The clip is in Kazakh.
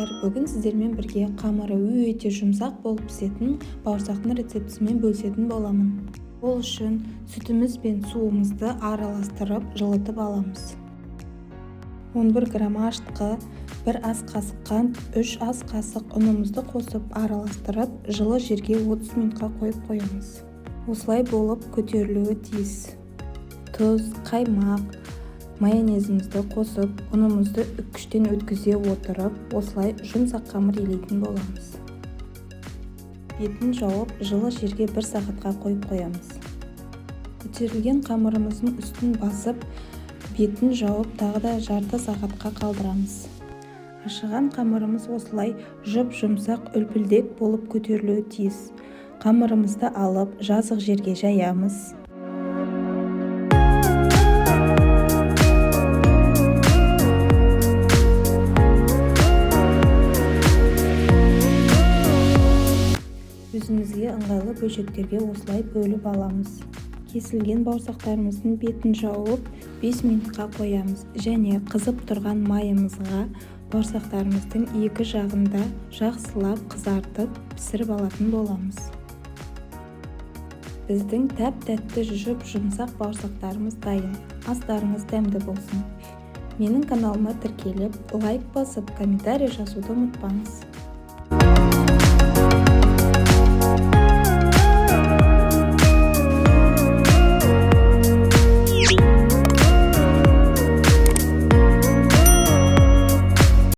достар, бүгін сіздермен бірге қамыры өте жұмсақ болып пісетін бауырсақтың рецептісімен бөлісетін боламын. Ол үшін сүтіміз бен суымызды араластырып жылытып аламыз. 11 грамм ашытқы, 1 ас қасық қант, 3 ас қасық ұнымызды қосып араластырып, жылы жерге 30 минутқа қойып қоямыз. Осылай болып көтерілуі тиіс. Тұз, қаймақ, майонезімізді қосып, ұнымызды үккіштен өткізе отырып, осылай жұмсақ қамыр илейтін боламыз. Бетін жауып, жылы жерге 1 сағатқа қойып қоямыз. Көтерілген қамырымыздың үстін басып, бетін жауып, тағы да жарты сағатқа қалдырамыз. Ашыған қамырымыз осылай жұп-жұмсақ үлпілдек болып көтерілуі тиіс. Қамырымызды алып, жазық жерге жаямыз. Өзімізге ыңғайлы бөлшектерге осылай бөліп аламыз. Кесілген бауырсақтарымыздың бетін жауып 5 минутқа қоямыз және қызып тұрған майымызға бауырсақтарымыздың екі жағында жақсылап қызартып пісіріп алатын боламыз. Біздің тәп-тәтті жұп-жұмсақ бауырсақтарымыз дайын. Астарыңыз дәмді болсын. Менің каналыма тіркеліп, лайк басып, комментарий жазуды ұмытпаңыз.